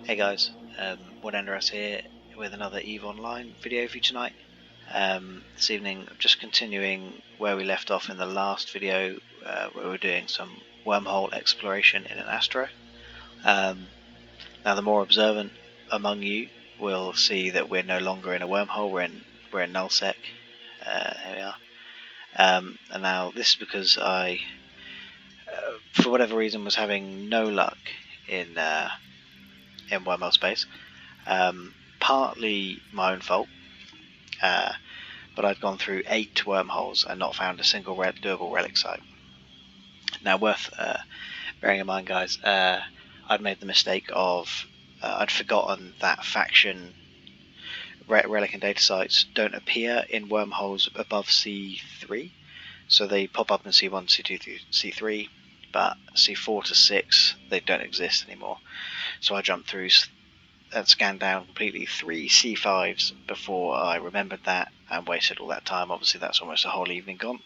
Hey guys, Woodenders here with another EVE Online video for you tonight. This evening, just continuing where we left off in the last video, where we were doing some wormhole exploration in an Astero. Now, the more observant among you will see that we're no longer in a wormhole. We're in Null Sec. Here we are. And now this is because I, for whatever reason, was having no luck in wormhole space. Partly my own fault, but I'd gone through 8 wormholes and not found a single doable relic site. Now, worth bearing in mind, guys, I'd made the mistake of I'd forgotten that faction relic and data sites don't appear in wormholes above C3, so they pop up in C1, C2, C3, but C4 to 6 they don't exist anymore. So I jumped through and scanned down completely 3 C5s before I remembered that and wasted all that time. Obviously that's almost a whole evening gone,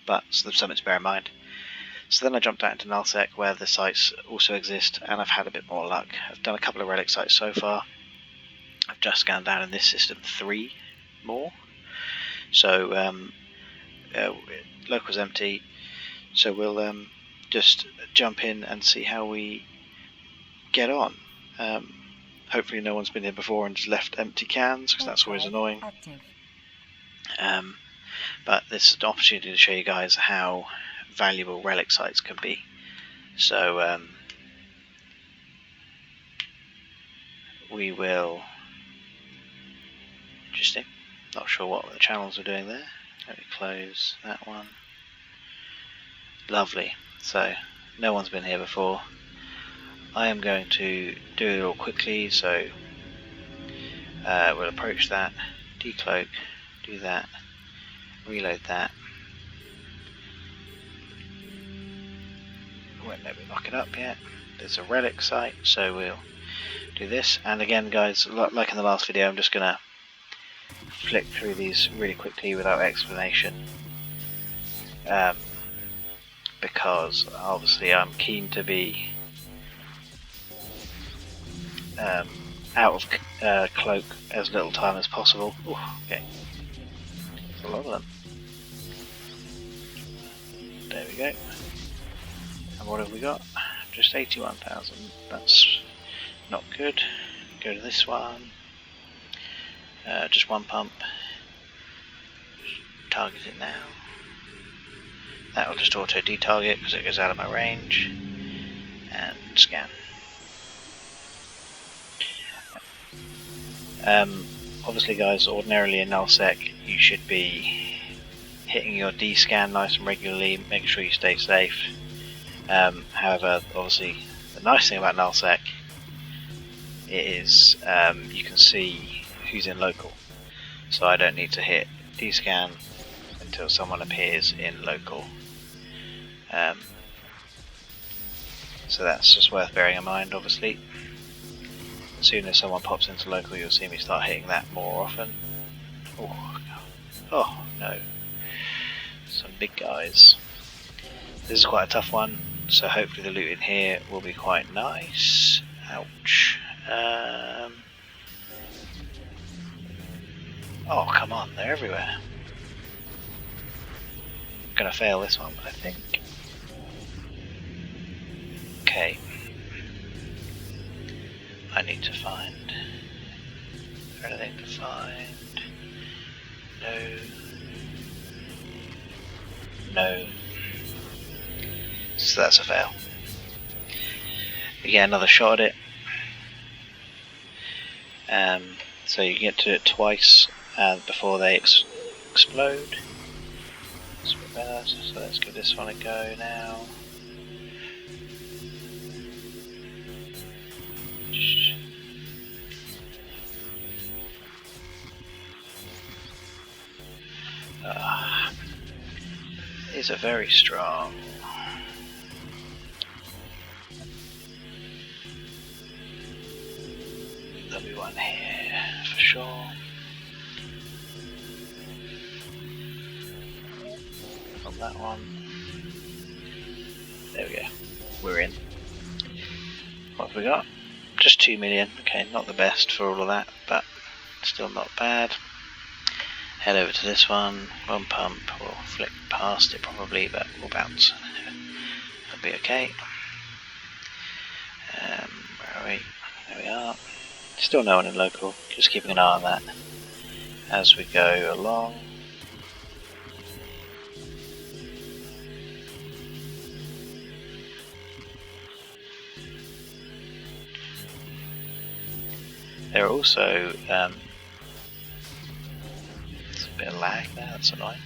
but so something to bear in mind. So then I jumped out into Null Sec where the sites also exist, and I've had a bit more luck. I've done a couple of relic sites so far. I've just scanned down in this system 3 more. So local's empty, so we'll just jump in and see how we get on. Hopefully no one's been here before and just left empty cans, because that's always annoying. But this is an opportunity to show you guys how valuable relic sites can be. So we will, interesting, not sure what the channels are doing there. Let me close that one. Lovely. So no one's been here before. I am going to do it all quickly, so we'll approach that, decloak, do that, reload that. Won't let me lock it up yet. There's a relic site, so we'll do this. And again, guys, like in the last video, I'm just going to flick through these really quickly without explanation, because obviously I'm keen to be out of cloak as little time as possible. Ooh, okay, there's a lot of them. There we go. And what have we got? Just 81,000. That's not good. Go to this one. Just one pump. Target it now. That will just auto detarget because it goes out of my range. And scan. Obviously, guys, ordinarily in Null Sec you should be hitting your D-scan nice and regularly, making sure you stay safe. However, obviously, the nice thing about Null Sec is you can see who's in local, so I don't need to hit D-scan until someone appears in local. So that's just worth bearing in mind, obviously. As soon as someone pops into local, you'll see me start hitting that more often. Oh no, some big guys. This is quite a tough one, so hopefully the loot in here will be quite nice. Ouch. Oh come on, they're everywhere. I'm gonna fail this one, I think. Okay. I need to find. Is there anything to find? No. No. So that's a fail. We get another shot at it. So you get to it twice before they explode. So let's give this one a go now. These are very strong. There'll be one here for sure. From that one. There we go. We're in. What have we got? just 2 million. Okay, not the best for all of that, but still not bad. Head over to this one. One pump. We'll flick past it probably, but we'll bounce. It'll be okay. Where are we? There we are. Still no one in local. Just keeping an eye on that as we go along. There are also it's a bit of lag there, that's annoying.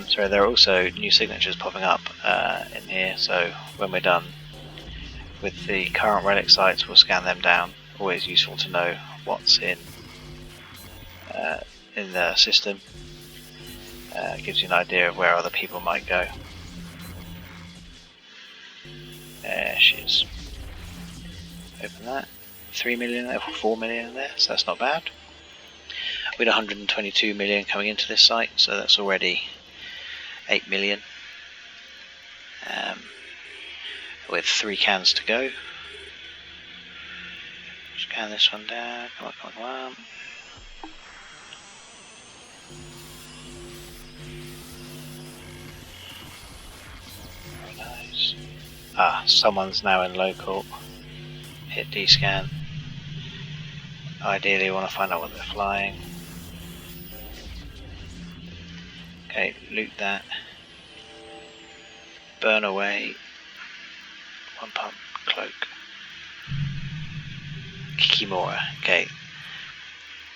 Sorry, there are also new signatures popping up in here, so when we're done with the current relic sites we'll scan them down. Always useful to know what's in the system. Gives you an idea of where other people might go. There she is. Open that. 3 million there, 4 million there, so that's not bad. We had 122 million coming into this site, so that's already 8 million. With 3 cans to go. Scan this one down, come on, come on, come on. Very nice. Ah, someone's now in local. Hit D-scan. Ideally, we want to find out what they're flying. Okay, loot that. Burn away. One pump, cloak. Kikimora. Okay.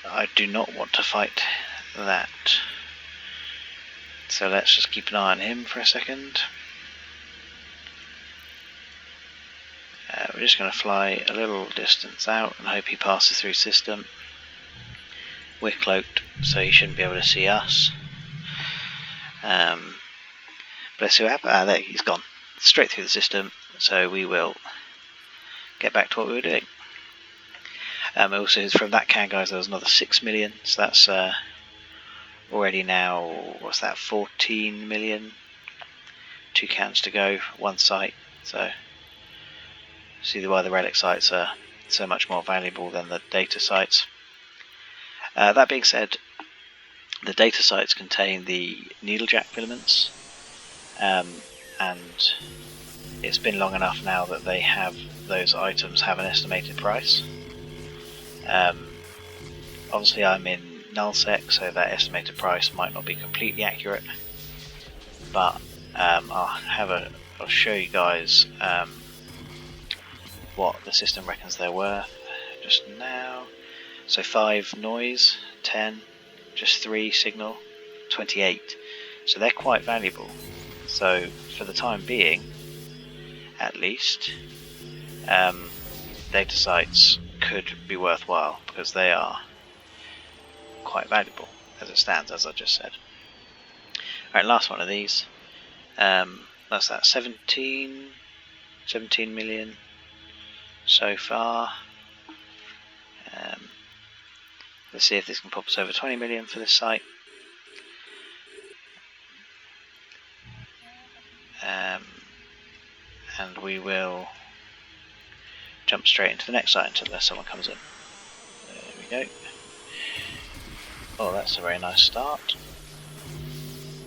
I do not want to fight that. So let's just keep an eye on him for a second. We're just going to fly a little distance out and hope he passes through system. We're cloaked, so he shouldn't be able to see us. But let's see what happens. Ah, there, he's gone. Straight through the system, so we will get back to what we were doing. Also, from that can, guys, there was another 6 million, so that's already now, what's that, 14 million? 2 cans to go, 1 site, so see why the relic sites are so much more valuable than the data sites. That being said, the data sites contain the needlejack filaments, and it's been long enough now that they have those items have an estimated price. Obviously I'm in Null Sec, so that estimated price might not be completely accurate, but I'll show you guys what the system reckons they're worth just now. So 5 noise, 10, just 3 signal, 28. So they're quite valuable. So for the time being, at least, data sites could be worthwhile because they are quite valuable as it stands, as I just said. Alright, last one of these. That's that 17 million so far. Let's see if this can pop us over 20 million for this site. And we will jump straight into the next site until someone comes in. There we go. Oh, that's a very nice start.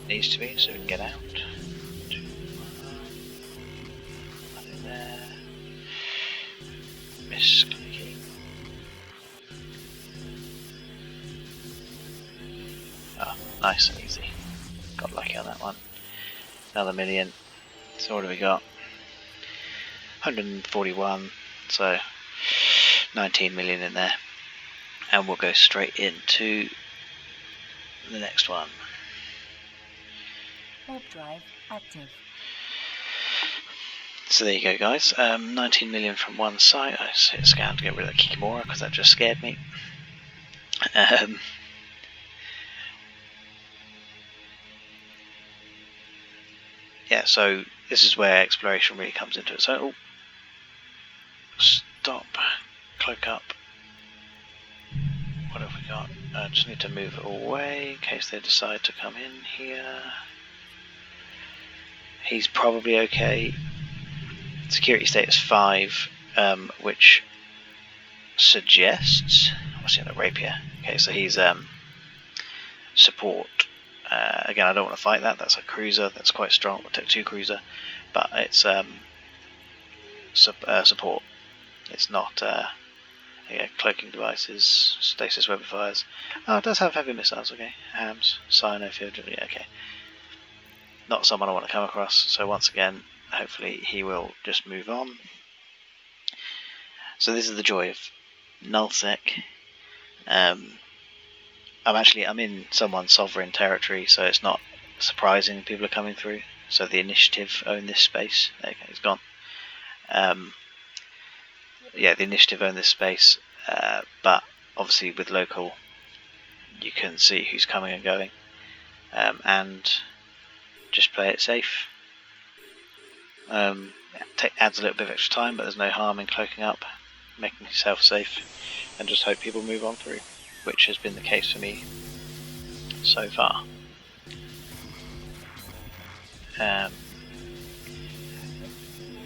Needs to be, so we can get out. Nothing there. Miss clicky. Oh, nice and easy. Got lucky on that one. Another million. So what have we got? 141. So 19 million in there. And we'll go straight into the next one. Warp drive active. So there you go, guys. 19 million from one site. I just hit scan to get rid of the Kikimora because that just scared me. Yeah, so this is where exploration really comes into it. So, stop, cloak up. What have we got? I just need to move it away in case they decide to come in here. He's probably okay. Security status 5. which suggests, what's he on a rapier? Okay, so he's support. Again, I don't want to fight that. That's a cruiser. That's quite strong. We'll take 2 cruiser, but it's support. It's not cloaking devices, stasis webifiers. Oh, it does have heavy missiles. Okay, hams, cyno field. Yeah, okay. Not someone I want to come across. So once again, hopefully he will just move on. So this is the joy of Null Sec. I'm in someone's sovereign territory, so it's not surprising people are coming through. So the initiative own this space. Okay, it's gone. Yeah, the initiative own this space, but obviously with local, you can see who's coming and going, and just play it safe. Adds a little bit of extra time, but there's no harm in cloaking up, making yourself safe, and just hope people move on through, which has been the case for me so far.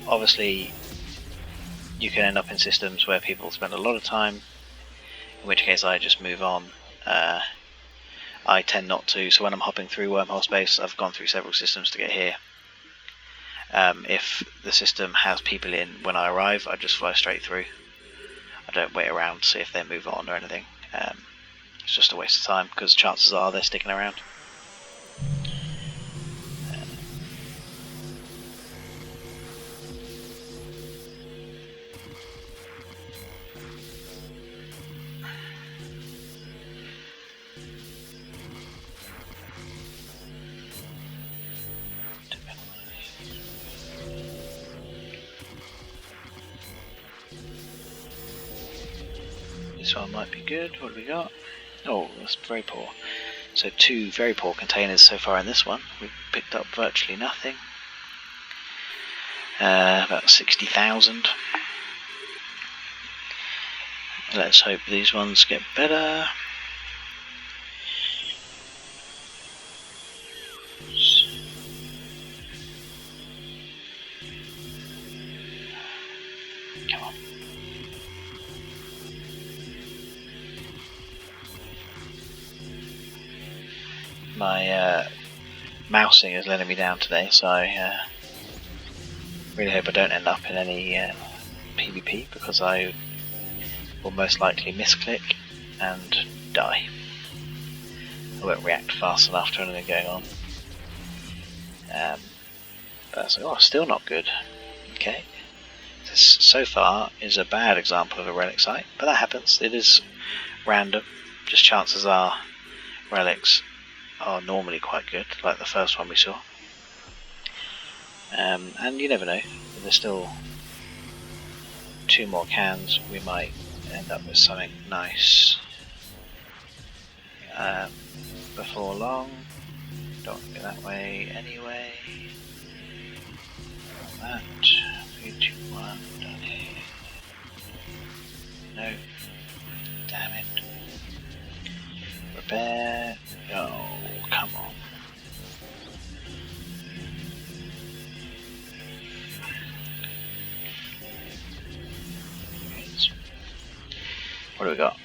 Obviously, you can end up in systems where people spend a lot of time, in which case I just move on. I tend not to, so when I'm hopping through Wormhole space, I've gone through several systems to get here. If the system has people in when I arrive, I just fly straight through. I don't wait around to see if they move on or anything. It's just a waste of time, because chances are they're sticking around. This one might be good. What do we got? Oh, that's very poor. So 2 very poor containers so far in this one. We've picked up virtually nothing. About 60,000. Let's hope these ones get better. Come on. My mousing is letting me down today, so I really hope I don't end up in any PvP, because I will most likely misclick and die. I won't react fast enough to anything going on. But still not good. Okay. This so far is a bad example of a relic site, but that happens. It is random. Just chances are relics are normally quite good, like the first one we saw. And you never know. There's still 2 more cans. We might end up with something nice before long. Don't go that way anyway. That 321 done here. No. Damn it. Repair. Oh, come on. What do we got?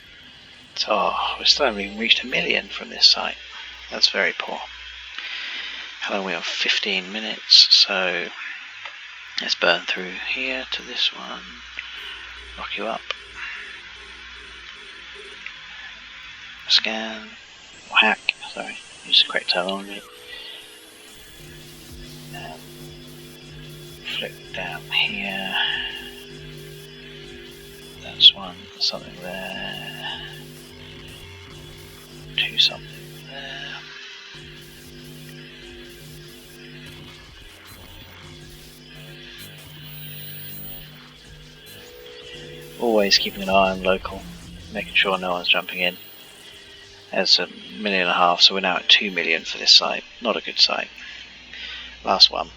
Oh, we still haven't even reached 1 million from this site. That's very poor. How long are we on? 15 minutes, so let's burn through here to this one. Rock you up. Scan. Or hack, sorry. Use the correct terminology. Flip down here. That's one, something there. 2 something there. Always keeping an eye on local, making sure no one's jumping in. There's 1.5 million, so we're now at 2 million for this site. Not a good site. Last one.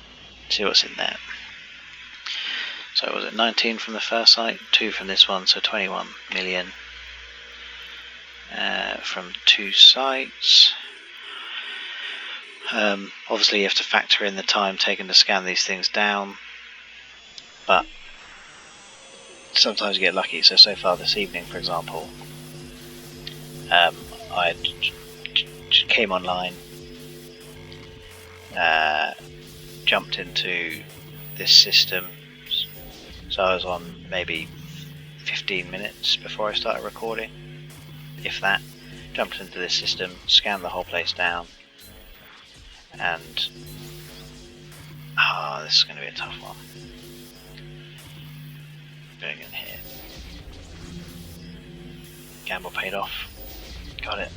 See what's in there. So was it 19 from the first site, 2 from this one, so 21 million from 2 sites. Obviously you have to factor in the time taken to scan these things down, but sometimes you get lucky. So far this evening, for example, I came online, jumped into this system, so I was on maybe 15 minutes before I started recording, if that. Jumped into this system, scanned the whole place down, and this is going to be a tough one. Going in here. Gamble paid off. Got it.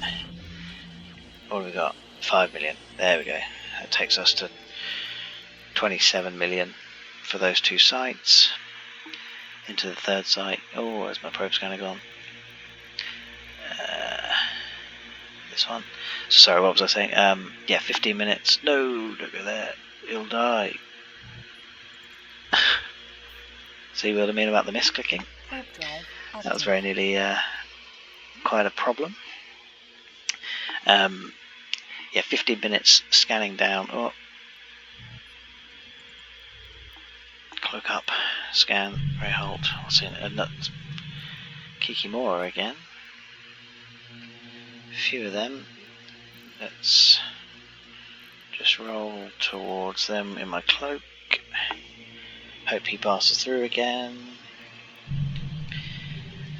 What have we got? 5 million. There we go. That takes us to 27 million for those two sites. Into the third site. Oh, where's my probe scanner gone? This one. Sorry, what was I saying? Yeah, 15 minutes. No, don't go there. He'll die. See what I mean about the misclicking? That was very nearly quite a problem. Yeah, 15 minutes scanning down. Oh. Cloak up. Scan. Ray hold. What's in a nut? Kikimora again. A few of them. Let's just roll towards them in my cloak. Hope he passes through again.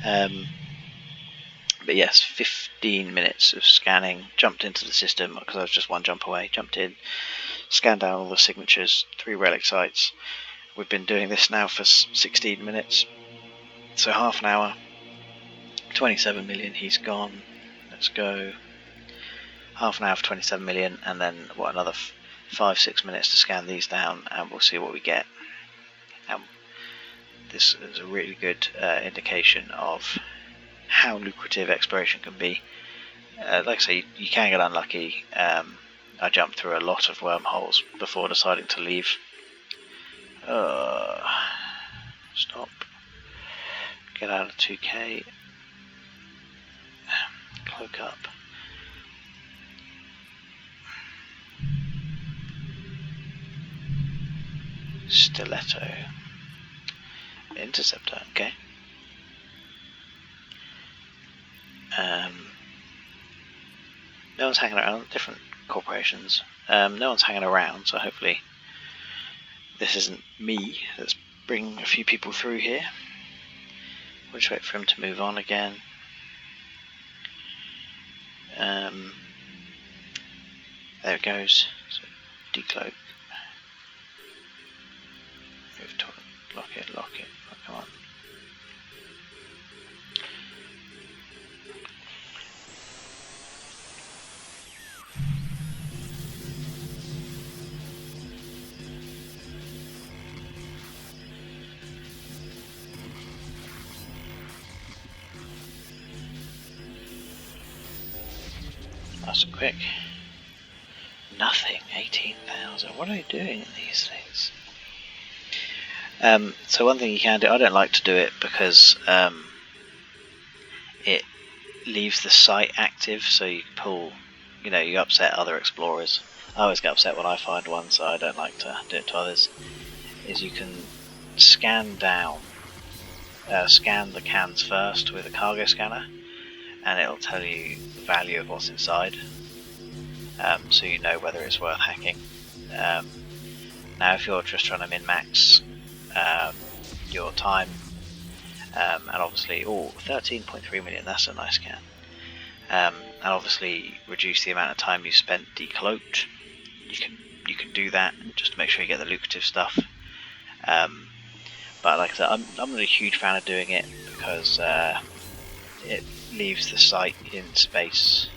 But yes, 15 minutes of scanning. Jumped into the system because I was just one jump away. Jumped in, scanned down all the signatures, 3 relic sites. We've been doing this now for 16 minutes, so half an hour. 27 million, he's gone. Let's go. Half an hour for 27 million, and then what, another 5-6 minutes to scan these down, and we'll see what we get. This is a really good indication of how lucrative exploration can be. Like I say, you can get unlucky. I jumped through a lot of wormholes before deciding to leave. Stop. Get out of 2K. Cloak up. Stiletto. Interceptor, okay. No one's hanging around, different corporations. No one's hanging around, so hopefully this isn't me that's bringing a few people through here. We'll just wait for him to move on again. There it goes. So decloak. Move to lock it. Oh, come on. Nice and quick. Nothing. 18,000. What are they doing in these things? So one thing you can do, I don't like to do it because it leaves the site active, so you pull, you upset other explorers. I always get upset when I find one, so I don't like to do it to others. Is you can scan down, scan the cans first with a cargo scanner, and it'll tell you the value of what's inside, so you know whether it's worth hacking. Now if you're just trying to min-max your time, and obviously, 13.3 million, that's a nice can, and obviously reduce the amount of time you spent decloaked, you can do that just to make sure you get the lucrative stuff. But like I said, I'm not a huge fan of doing it because it leaves the site in space,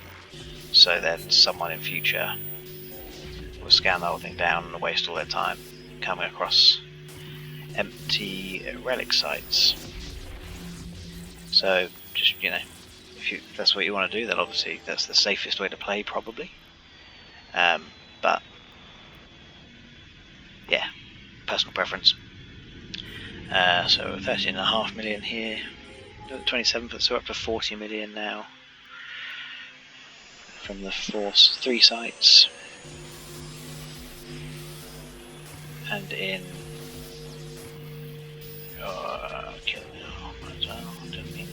so then someone in future will scan the whole thing down and waste all their time coming across empty relic sites. So just, if that's what you want to do, then obviously that's the safest way to play, probably. But yeah, personal preference. So 13.5 million here, 27, so we're up to 40 million now from the 3 sites. And in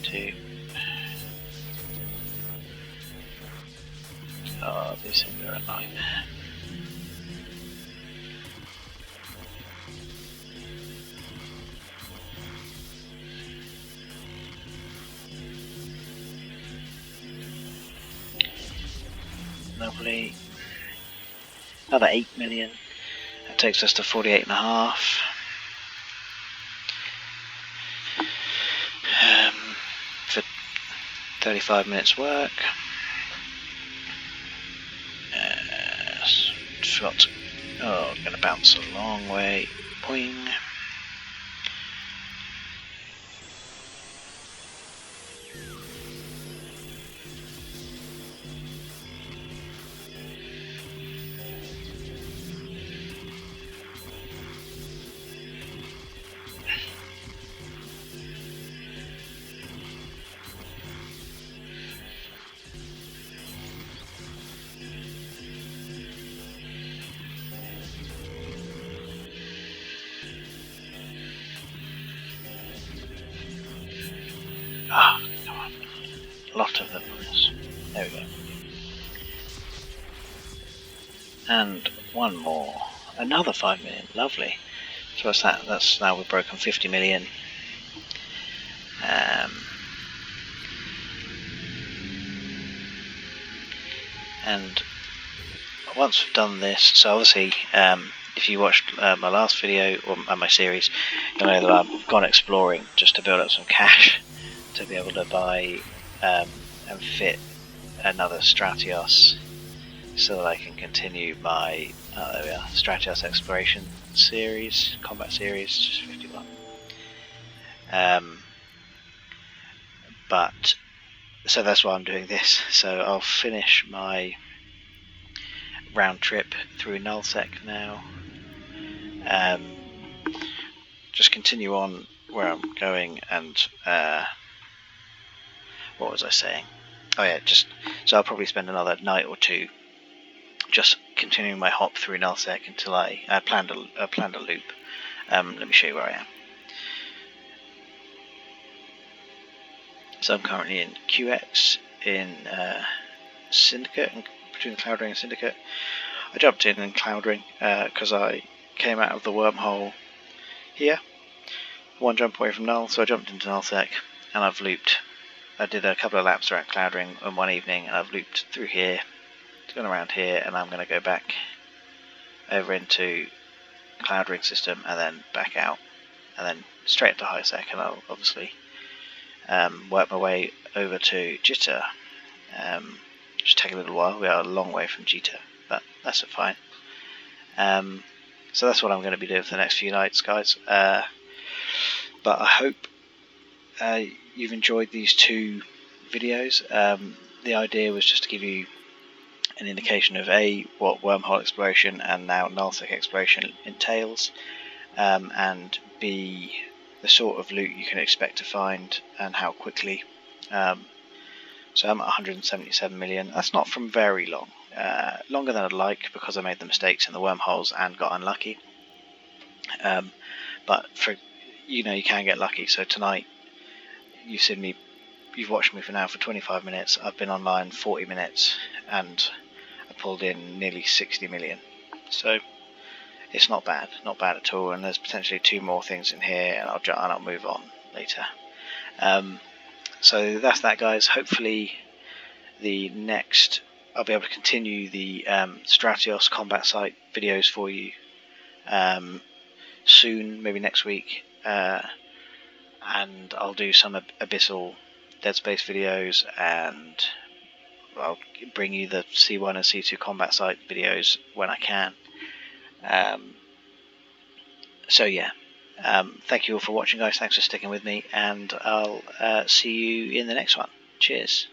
to. Oh, these things are annoying. Lovely. Another 8 million. That takes us to 48.5. For 35 minutes work. Shot. Oh, I'm going to bounce a long way. Boing. Ah, come on. A lot of them on this. There we go. And one more. Another 5 million. Lovely. So what's that? That's now we've broken 50 million. And once we've done this, so obviously if you watched my last video or my series, you'll know that I've gone exploring just to build up some cash to be able to buy and fit another Stratios so that I can continue my there we are, Stratios exploration series, combat series, just 51. But so that's why I'm doing this. So I'll finish my round trip through Null Sec now. Just continue on where I'm going, and what was I saying? Oh yeah, just so I'll probably spend another night or two just continuing my hop through Null Sec until I planned a loop. Let me show you where I am. So I'm currently in QX in Syndicate, between Cloud Ring and Syndicate. I jumped in Cloud Ring because I came out of the wormhole here, one jump away from Null, so I jumped into Null Sec and I've looped. I did a couple of laps around Cloud Ring in one evening, and I've looped through here, gone around here, and I'm going to go back over into Cloud Ring system and then back out, and then straight into High Sec, and I'll obviously work my way over to Jitter. Just take a little while. We are a long way from Jitter, but that's fine. So that's what I'm going to be doing for the next few nights, guys. But I hope you've enjoyed these two videos. The idea was just to give you an indication of what wormhole exploration and now Null Sec exploration entails, and B, the sort of loot you can expect to find and how quickly. So I'm at 177 million. That's not from very long. Longer than I'd like because I made the mistakes in the wormholes and got unlucky. But you can get lucky. So tonight you've watched me for now for 25 minutes. I've been online 40 minutes and I pulled in nearly 60 million. So it's not bad at all. And there's potentially 2 more things in here, and I'll move on later. So that's that, guys. Hopefully I'll be able to continue the Stratios combat site videos for you soon, maybe next week, and I'll do some Abyssal Dead Space videos, and I'll bring you the C1 and C2 combat site videos when I can. So yeah, thank you all for watching, guys. Thanks for sticking with me, and I'll see you in the next one. Cheers.